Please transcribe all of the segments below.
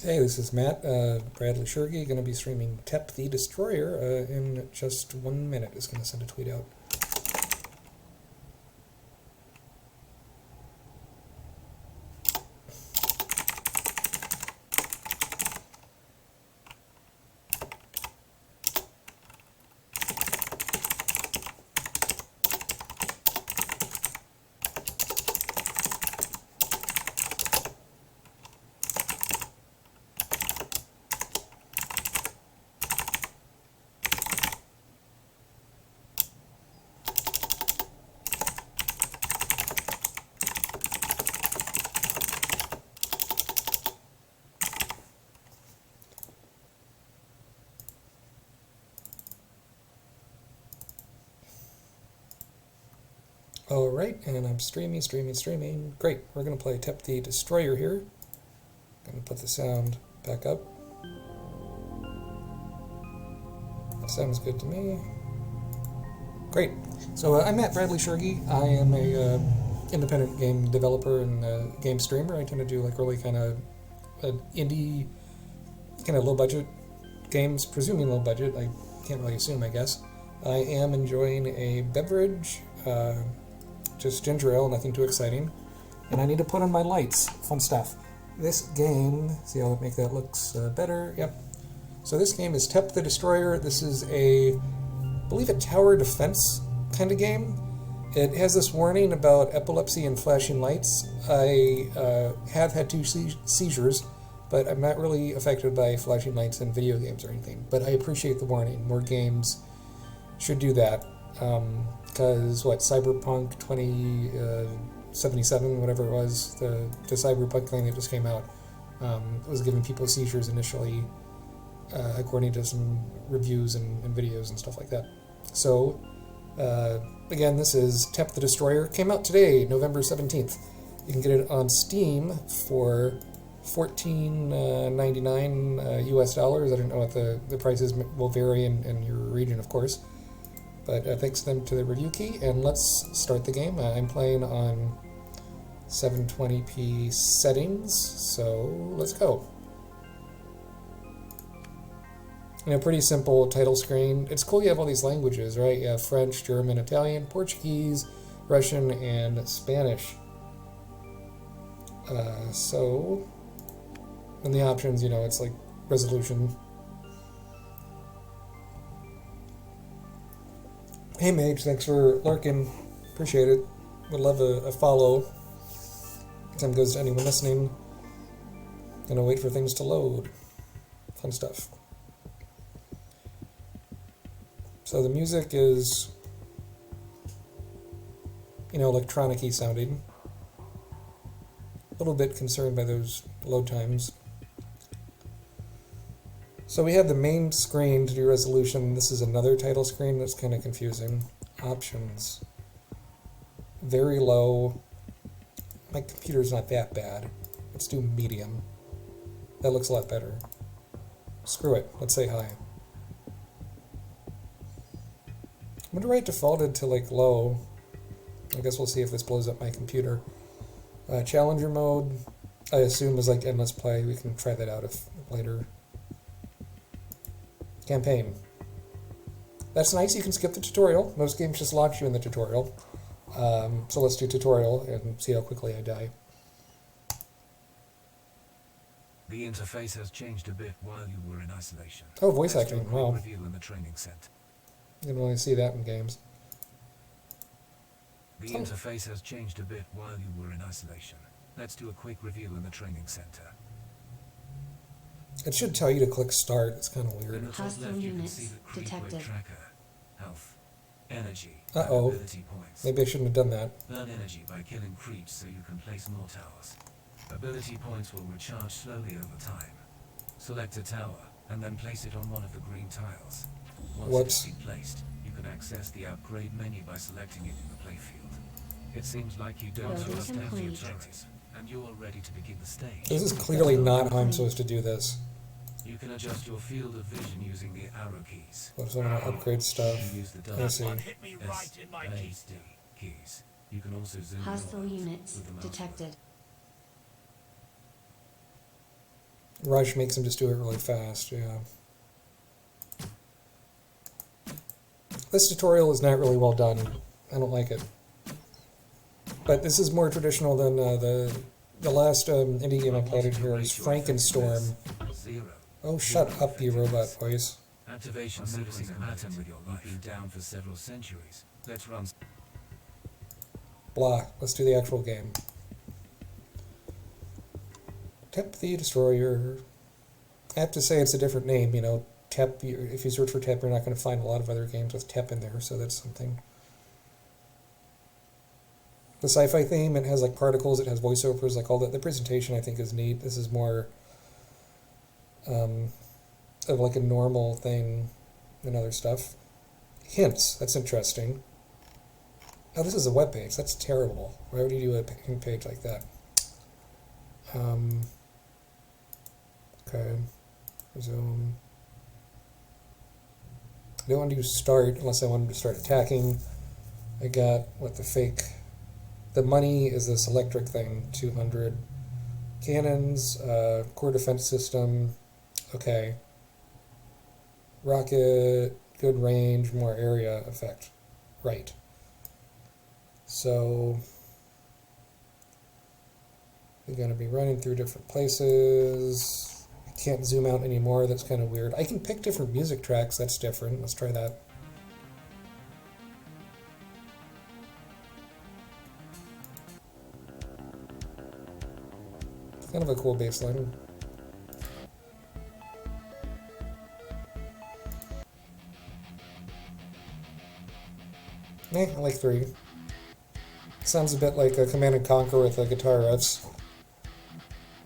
Hey, this is Matt, Bradley-Tschirgi, going to be streaming Tep The Destroyer in just 1 minute. Is going to send a tweet out. Alright, and I'm streaming. Great, we're going to play Tep The Destroyer here. Going to put the sound back up. That sounds good to me. Great. So I'm Matt Bradley-Tschirgi. I am a independent game developer and game streamer. I tend to do like really kind of indie, kind of low budget games, presuming low budget. I can't really assume, I guess. I am enjoying a beverage. Just ginger ale, nothing too exciting. And I need to put on my lights. Fun stuff. This game, see how I make that looks better? Yep. So this game is Tep The Destroyer. This is I believe a tower defense kind of game. It has this warning about epilepsy and flashing lights. I have had 2 seizures, but I'm not really affected by flashing lights in video games or anything. But I appreciate the warning. More games should do that. Because Cyberpunk 2077, whatever it was, the Cyberpunk thing that just came out, was giving people seizures initially, according to some reviews and videos and stuff like that. So, again, this is Tep The Destroyer. Came out today, November 17th. You can get it on Steam for $14.99 US dollars. I don't know what the prices will vary in your region, of course. But thanks to the review key, and let's start the game. I'm playing on 720p settings, so let's go. Pretty simple title screen. It's cool you have all these languages, right? You have French, German, Italian, Portuguese, Russian, and Spanish. So, in the options, it's like resolution. Hey Mage, thanks for lurking. Appreciate it. Would love a follow. Time goes to anyone listening. Gonna wait for things to load. Fun stuff. So the music is, electronic-y sounding. A little bit concerned by those load times. So we have the main screen to do resolution. This is another title screen that's kind of confusing. Options. Very low. My computer's not that bad. Let's do medium. That looks a lot better. Screw it. Let's say high. I'm going to write defaulted to low. I guess we'll see if this blows up my computer. Challenger mode, I assume, is endless play. We can try that out if later. Campaign. That's nice, you can skip the tutorial. Most games just launch you in the tutorial. So let's do tutorial and see how quickly I die. The interface has changed a bit while you were in isolation. Oh, voice acting, wow. Review in the training center. You can only see that in games. The interface has changed a bit while you were in isolation. Let's do a quick review in the training center. It should tell you to click start. It's kind of weird. In the top left, you can see the creep detected. tracker, health, energy, Uh-oh. and ability points. Maybe I shouldn't have done that. Earn energy by killing creeps so you can place more towers. Ability points will recharge slowly over time. Select a tower and then place it on one of the green tiles. Once it's been placed, you can access the upgrade menu by selecting it in the playfield. It seems like you don't understand the objective, and you are ready to begin the stage. This is clearly not how I'm supposed to do this. You can adjust your field of vision using the arrow keys. What if I want to upgrade stuff? You can use the Let's see. S, A, D keys. You can also zoom Hostile in units with the mouse detected. Rush makes him just do it really fast, yeah. This tutorial is not really well done. I don't like it. But this is more traditional than the last indie game I played here is Frankenstorm. Oh, shut up, you robot voice. Activation noticing a pattern with your life. Been down for several centuries. Let's run. Blah. Let's do the actual game. Tep the Destroyer. I have to say it's a different name, you know. Tep, if you search for Tep, you're not going to find a lot of other games with Tep in there, so that's something. The sci-fi theme, it has like particles, it has voiceovers, like all that. The presentation I think is neat. This is more of like a normal thing than other stuff. Hints, that's interesting. Oh, this is a web page. That's terrible. Why would you do a page like that? Okay. Resume. I don't want to do start unless I wanted to start attacking. I got, what, the fake... The money is this electric thing, 200. Cannons, core defense system, okay. Rocket, good range, more area effect. Right. So, we're going to be running through different places. I can't zoom out anymore, that's kind of weird. I can pick different music tracks, that's different. Let's try that. Kind of a cool bass line. I like 3. Sounds a bit like a Command & Conquer with guitar riffs.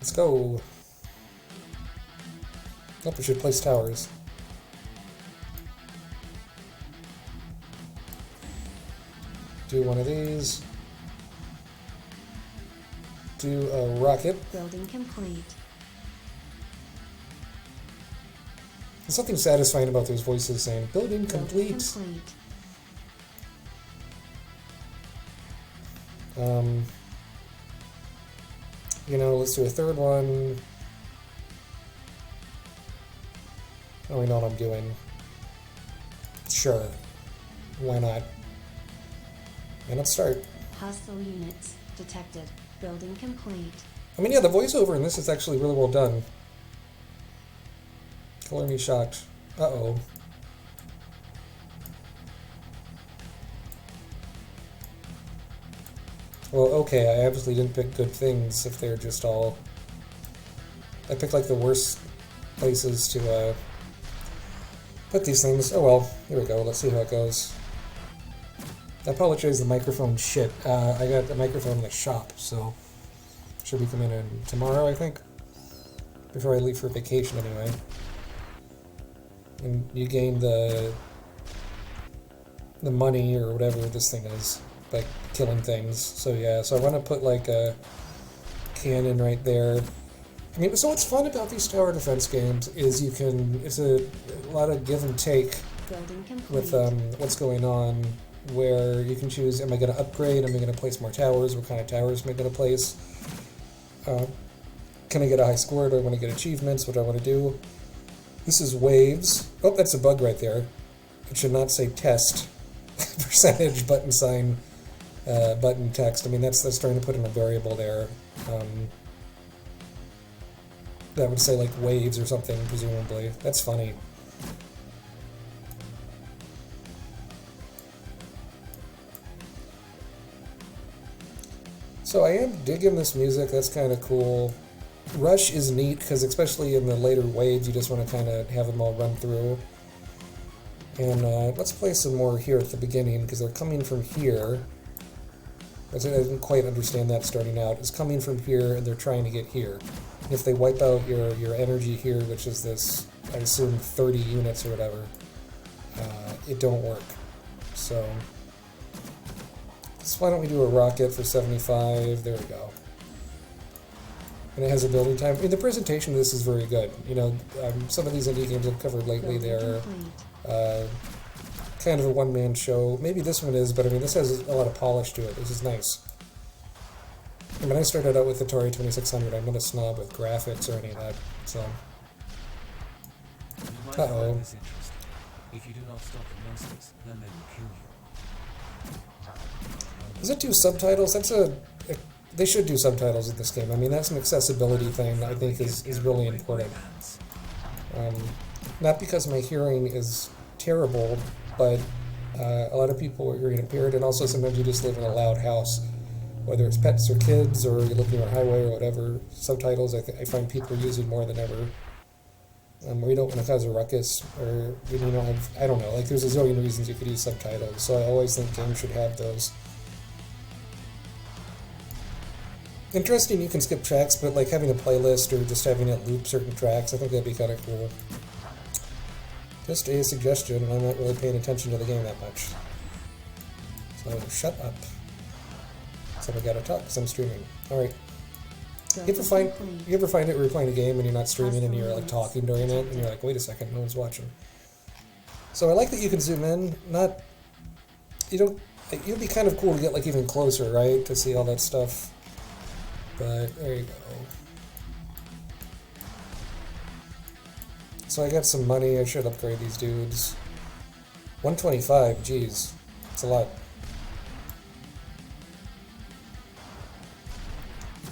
Let's go. Nope, we should place towers. Do one of these. Do a rocket. Building complete. There's something satisfying about those voices saying, building complete. You know, let's do a third one. I don't really know what I'm doing. Sure. Why not? And let's start. Hostile units detected. Building complete. I mean, yeah, the voiceover in this is actually really well done. Color me shocked. Uh-oh. Well, okay, I obviously didn't pick good things if they're just all... I picked, like, the worst places to, put these things. Oh well, here we go. Let's see how it goes. I apologize, the microphone shit. I got the microphone in the shop, so... Should be coming in tomorrow, I think. Before I leave for vacation, anyway. And you gain the money, or whatever this thing is, by killing things. So yeah, so I want to put, like, a cannon right there. I mean, so what's fun about these tower defense games is you can... It's a lot of give and take with what's going on, where you can choose, am I going to upgrade, am I going to place more towers, what kind of towers am I going to place? Can I get a high score? Do I want to get achievements? What do I want to do? This is waves. Oh, that's a bug right there. It should not say test percentage button sign button text. I mean, that's trying to put in a variable there. That would say like waves or something, presumably. That's funny. So I am digging this music, that's kind of cool. Rush is neat, because especially in the later waves, you just want to kind of have them all run through. And let's play some more here at the beginning, because they're coming from here. I didn't quite understand that starting out. It's coming from here, and they're trying to get here. And if they wipe out your energy here, which is this, I assume, 30 units or whatever, it don't work. So... So why don't we do a rocket for 75? There we go. And it has a building time. I mean, the presentation of this is very good. You know, some of these indie games I've covered lately, they're kind of a one-man show. Maybe this one is, but I mean, this has a lot of polish to it. This is nice. I mean, I started out with Atari 2600. I'm not a snob with graphics or any of that, so... You might Uh-oh. find this interesting. If you do not stop the monsters, then they will kill you. Does it do subtitles? They should do subtitles in this game. I mean, that's an accessibility thing that I think is really important. Not because my hearing is terrible, but a lot of people are hearing impaired, and also sometimes you just live in a loud house, whether it's pets or kids, or you're looking on a highway or whatever. Subtitles, I find people are using more than ever. Or you don't want to cause a ruckus, or you don't have, I don't know, like there's a zillion reasons you could use subtitles, so I always think games should have those. Interesting, you can skip tracks, but like having a playlist or just having it loop certain tracks, I think that'd be kind of cool. Just a suggestion, I'm not really paying attention to the game that much. So shut up. So I gotta talk because I'm streaming. Alright. You ever find it where you're playing a game and you're not streaming and you're like talking during it and you're like, wait a second, no one's watching. So I like that you can zoom in, it'd be kind of cool to get like even closer, right? To see all that stuff. But there you go. So I got some money, I should upgrade these dudes. 125, geez. It's a lot.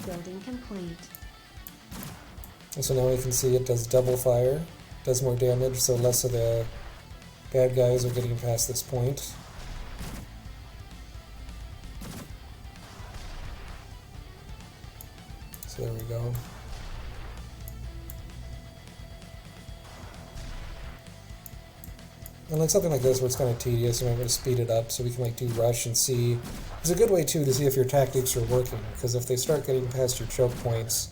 Building complete. And so now we can see it does double fire, does more damage, so less of the bad guys are getting past this point. So there we go. And like something like this where it's kind of tedious, and I'm going to speed it up so we can like do rush and see. It's a good way too to see if your tactics are working, because if they start getting past your choke points,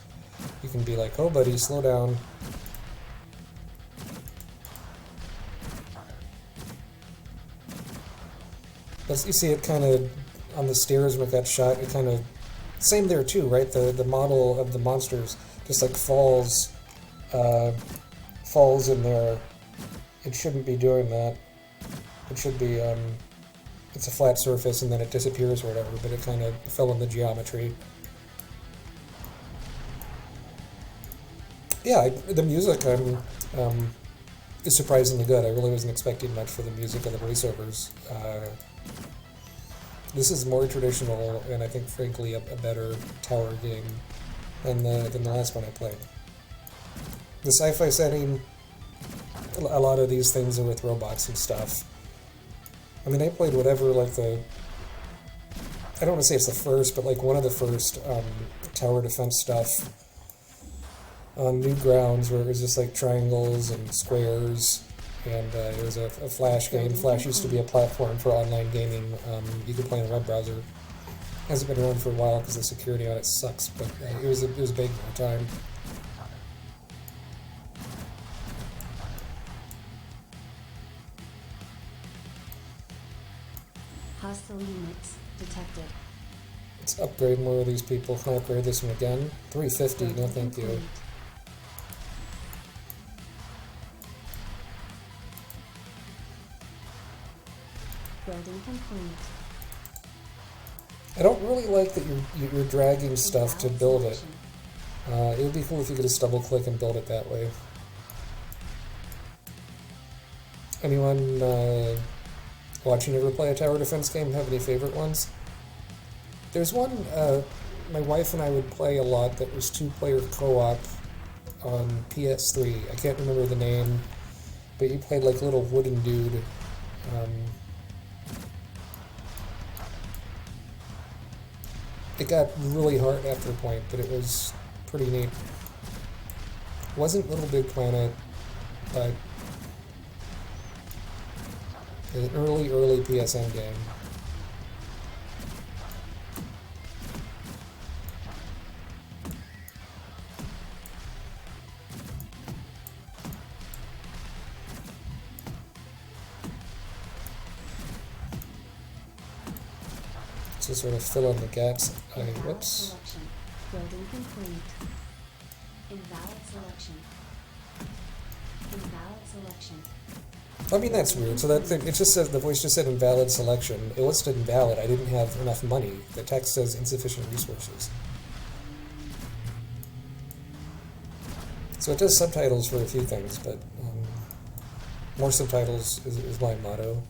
you can be like, oh buddy, slow down. But you see it kind of on the stairs when it got shot, it kind of, same there too, right? The model of the monsters just like falls in there. It shouldn't be doing that. It should be, it's a flat surface and then it disappears or whatever, but it kind of fell in the geometry. Yeah, the music is surprisingly good. I really wasn't expecting much for the music of the voiceovers. This is more traditional and I think, frankly, a better tower game than the last one I played. The sci-fi setting, a lot of these things are with robots and stuff. I mean, I played whatever, like I don't want to say it's the first, but like one of the first tower defense stuff on Newgrounds, where it was just like triangles and squares, and it was a Flash game. Flash used to be a platform for online gaming. You could play in a web browser. Hasn't been around for a while because the security on it sucks, but it was big at the time. Hostile units detected. Let's upgrade more of these people. Can I upgrade this one again? 350, no thank you. Building complete. I don't really like that you're dragging stuff to build it. It would be cool if you could just double click and build it that way. Anyone watching ever play a tower defense game have any favorite ones? There's one my wife and I would play a lot that was 2-player co-op on PS3. I can't remember the name, but you played like a little wooden dude. It got really hard after a point, but it was pretty neat. It wasn't Little Big Planet, but an early PSN game. To sort of fill in the gaps. Whoops. Selection. Building complete. Invalid selection. Invalid selection. I mean, that's weird. So that thing, it just said, the voice just said invalid selection. It listed invalid. I didn't have enough money. The text says insufficient resources. So it does subtitles for a few things, but more subtitles is my motto.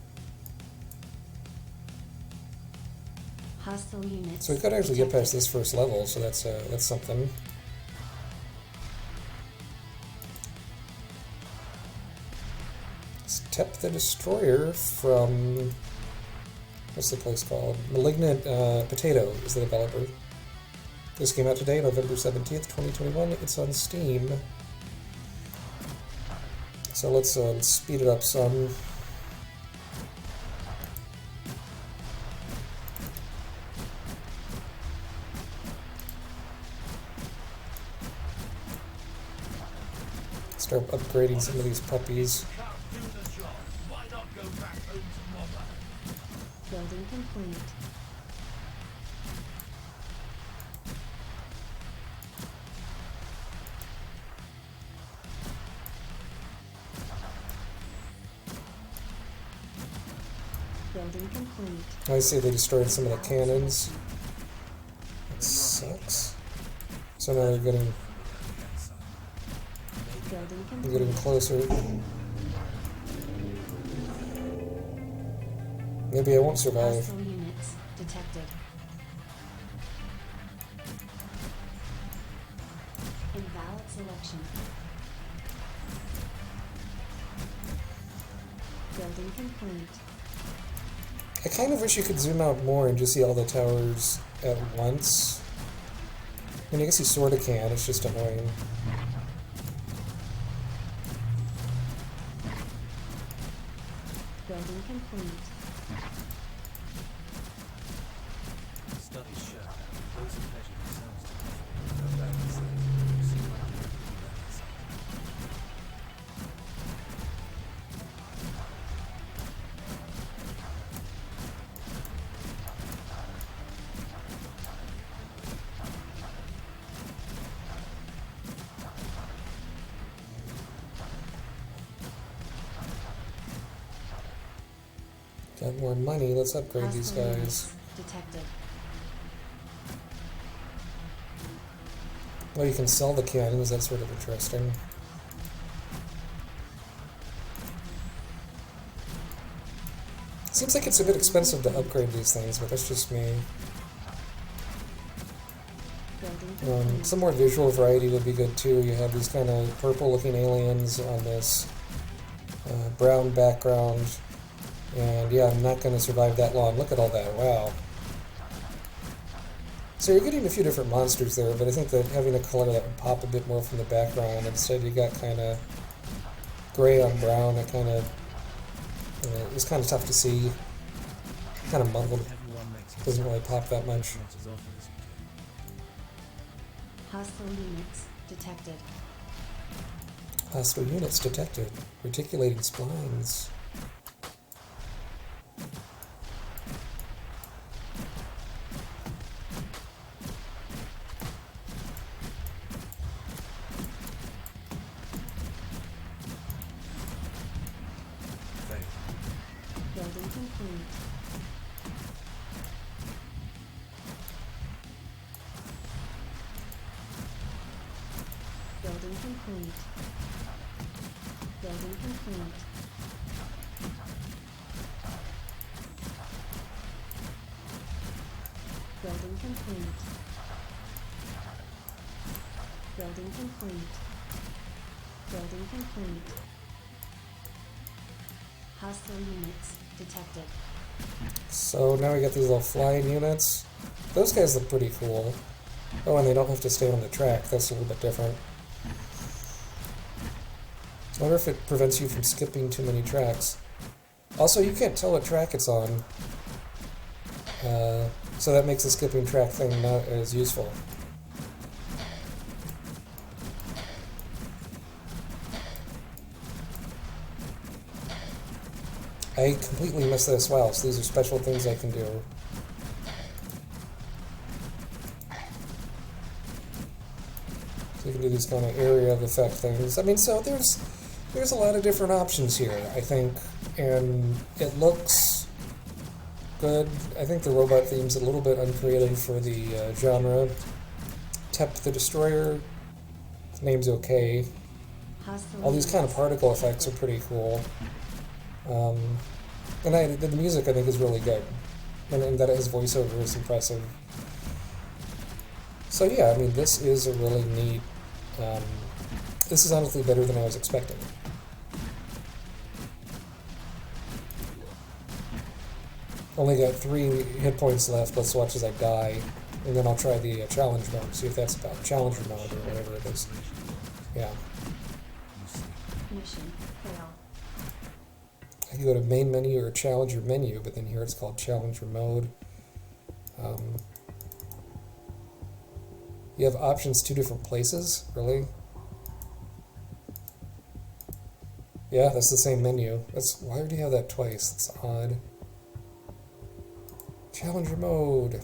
Hostile units. So we've got to actually get past this first level, so that's something. It's Tep The Destroyer from, what's the place called? Malignant Potato is the developer. This came out today, November 17th, 2021. It's on Steam. So let's speed it up some. Start upgrading some of these puppies. Building complete. Building complete. I see they destroyed some of the cannons. That sucks. So now they're getting Building complete. We're getting closer. Maybe I won't survive. Hostile units detected. Invalid selection. Building complete. I kind of wish you could zoom out more and just see all the towers at once. I mean, I guess you sort of can, it's just annoying. Building complete. Studies show that those who measure themselves to are bad at saying, you see what I'm doing. Got more money, let's upgrade Hostile these guys. units detected. Well, you can sell the cannons, that's sort of interesting. Seems like it's a bit expensive to upgrade these things, but that's just me. Building complete. Some more visual variety would be good too. You have these kind of purple-looking aliens on this brown background. And yeah, I'm not going to survive that long. Look at all that, wow. So you're getting a few different monsters there, but I think that having a color that would pop a bit more from the background, instead you got kind of gray on brown, it kind of, it was kind of tough to see, kind of muddled, doesn't really pop that much. Hostile units detected. Hostile units detected, reticulating splines. Building complete. Building complete. Building complete. Building complete. Building complete. Building complete. Hostile units detected. So now we got these little flying units. Those guys look pretty cool. Oh, and they don't have to stay on the track. That's a little bit different. I wonder if it prevents you from skipping too many tracks. Also, you can't tell what track it's on. So that makes the skipping track thing not as useful. I completely missed this. Wow, so these are special things I can do. So you can do these kind of area of effect things. I mean, so there's a lot of different options here, I think, and it looks good. I think the robot theme's a little bit uncreative for the genre. Tep The Destroyer, the name's okay. All these kind of particle effects are pretty cool. And the music, I think, is really good. And that his voiceover is impressive. So yeah, I mean, this is a really neat... this is honestly better than I was expecting. Only got 3 hit points left. Let's watch as I die. And then I'll try the challenge mode, see if that's about challenger mode or whatever it is. Yeah. Mission fail. I can go to main menu or challenger menu, but then here it's called challenger mode. You have options 2 different places, really? Yeah, that's the same menu. Why would you have that twice? That's odd. Challenger mode.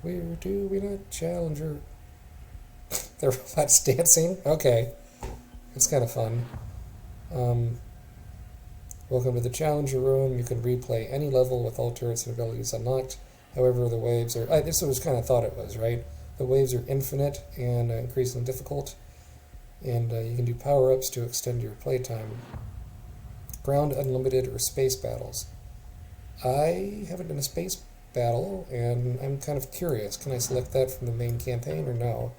Where do we not challenger? The robots dancing? Okay. It's kind of fun. Welcome to the challenger room. You can replay any level with all turrets and abilities unlocked. However, the waves are... this was kind of thought it was, right? The waves are infinite and increasingly difficult. And you can do power-ups to extend your playtime. Ground unlimited or space battles. I haven't done a space battle, and I'm kind of curious. Can I select that from the main campaign or no?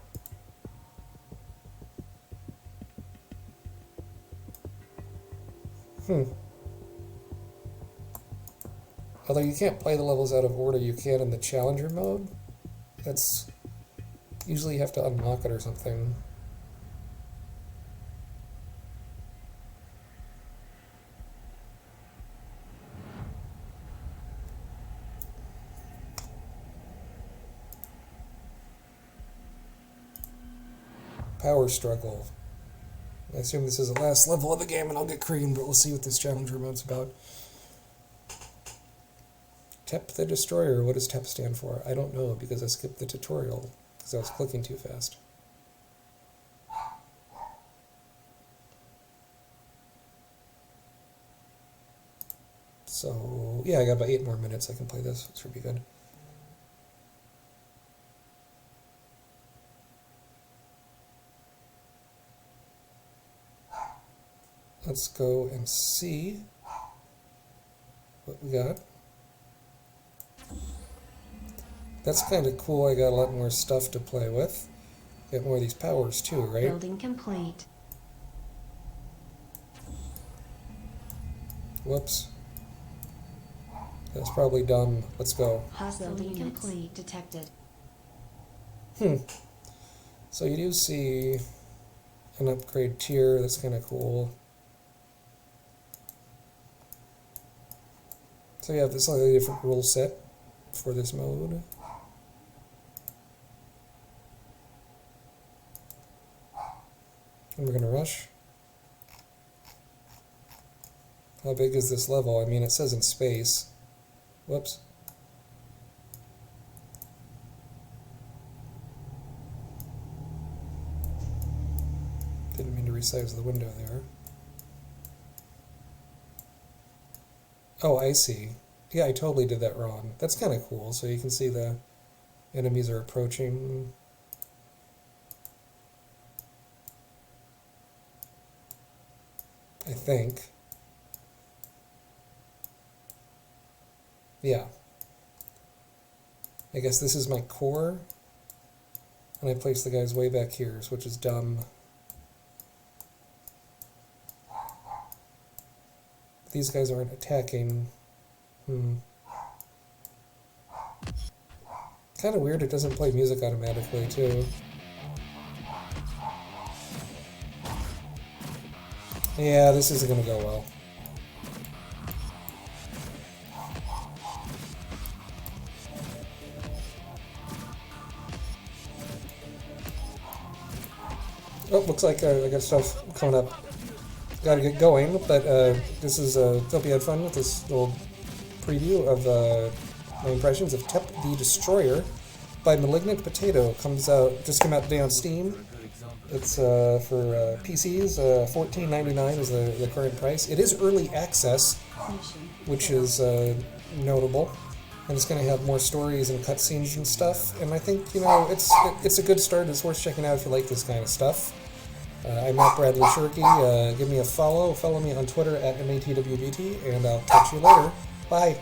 Although you can't play the levels out of order, you can in the challenger mode. That's... usually you have to unlock it or something. Power struggle. I assume this is the last level of the game and I'll get creamed, but we'll see what this challenger mode's about. Tep the Destroyer. What does Tep stand for? I don't know because I skipped the tutorial because I was clicking too fast. So, yeah, I got about 8 more minutes I can play this. It should be good. Let's go and see what we got. That's kind of cool. I got a lot more stuff to play with. Get more of these powers too, right? Building complete. Whoops. That's probably dumb. Let's go. Hostile units complete detected. So you do see an upgrade tier. That's kind of cool. So you have this slightly different rule set for this mode. And we're going to rush. How big is this level? I mean, it says in space. Whoops. Didn't mean to resize the window there. Oh, I see. Yeah, I totally did that wrong. That's kind of cool. So you can see the enemies are approaching. I think. Yeah. I guess this is my core. And I place the guys way back here, which is dumb. These guys aren't attacking. Kind of weird it doesn't play music automatically, too. Yeah, this isn't going to go well. Oh, looks like I got stuff coming up. Gotta get going, but this is, hope you had fun with this little preview of my impressions of Tep the Destroyer by Malignant Potato. Just came out today on Steam. It's for PCs, $14.99 is the current price. It is early access, which is notable. and it's going to have more stories and cutscenes and stuff. And I think, you know, it's a good start. It's worth checking out if you like this kind of stuff. I'm at Bradley-Tschirgi. Give me a follow. Follow me on Twitter at MATWBT, and I'll catch you later. Bye.